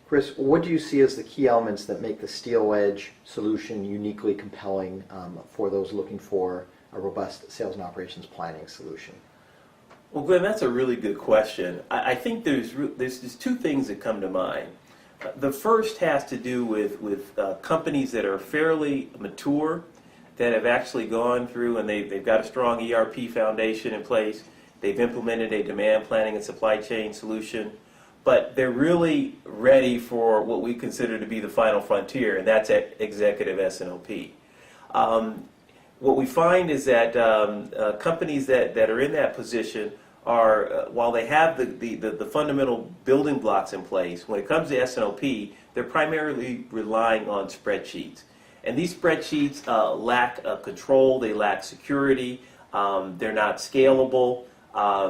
Chris, what do you see as the key elements that make the Steelwedge solution uniquely compelling for those looking for a robust sales and operations planning solution? Well, Glenn, that's a really good question. I think there's two things that come to mind. The first has to do with companies that are fairly mature, that have actually gone through and they've got a strong ERP foundation in place. They've implemented a demand planning and supply chain solution, but they're really ready for what we consider to be the final frontier, and that's executive S&OP. What we find is that companies that are in that position are, while they have the fundamental building blocks in place, when it comes to S&OP, they're primarily relying on spreadsheets. And these spreadsheets lack control, they lack security, they're not scalable.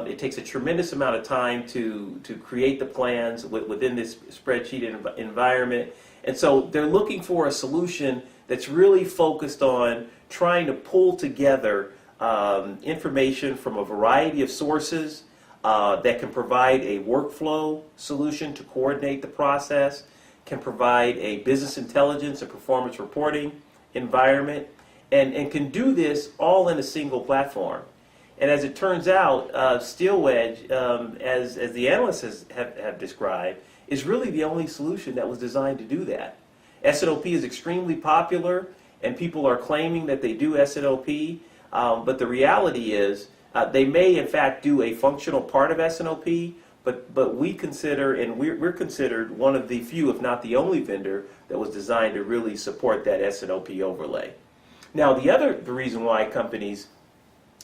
It takes a tremendous amount of time to create the plans within this spreadsheet environment. And so they're looking for a solution that's really focused on trying to pull together information from a variety of sources that can provide a workflow solution to coordinate the process, can provide a business intelligence and performance reporting environment, and can do this all in a single platform. And as it turns out, Steelwedge, as the analysts have described, is really the only solution that was designed to do that. S&OP is extremely popular, and people are claiming that they do S&OP, but the reality is they may in fact do a functional part of S&OP, but we consider, and we're considered one of the few, if not the only vendor that was designed to really support that S&OP overlay. Now the reason why companies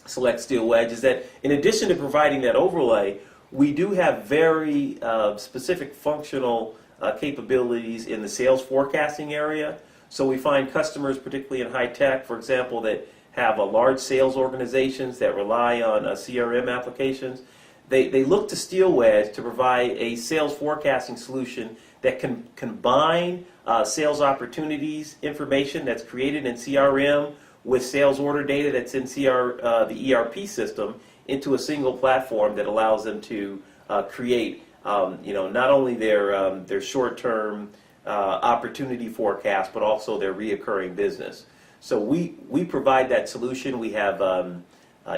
select Steelwedge is that in addition to providing that overlay, we do have very specific functional capabilities in the sales forecasting area. So we find customers, particularly in high tech, for example, that have a large sales organizations that rely on CRM applications. They look to Steelwedge to provide a sales forecasting solution that can combine sales opportunities information that's created in CRM with sales order data that's in the ERP system into a single platform that allows them to create not only their short-term opportunity forecast, but also their reoccurring business. So we provide that solution. We have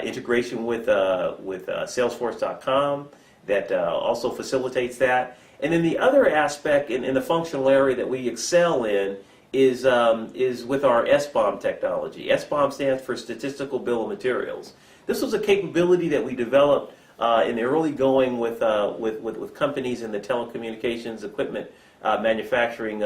integration with Salesforce.com that also facilitates that. And then the other aspect in the functional area that we excel in is with our SBOM technology. SBOM stands for Statistical Bill of Materials. This was a capability that we developed in the early going with companies in the telecommunications equipment manufacturing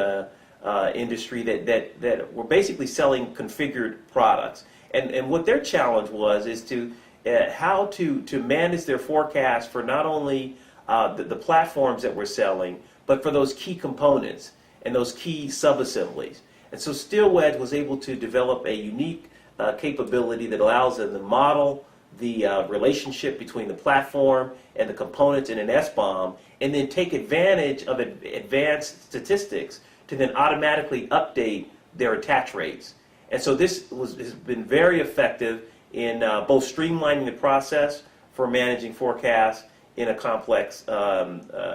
industry that were basically selling configured products. And what their challenge is to how to manage their forecast for not only the platforms that we're selling, but for those key components and those key subassemblies. And so Steelwedge was able to develop a unique capability that allows them to model the relationship between the platform and the components in an SBOM, and then take advantage of advanced statistics to then automatically update their attach rates. And so this has been very effective in both streamlining the process for managing forecasts in a complex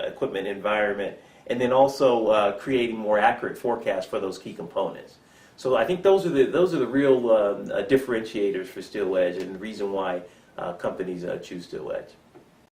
equipment environment, and then also creating more accurate forecasts for those key components. So I think those are the real differentiators for Steelwedge and the reason why companies choose Steelwedge.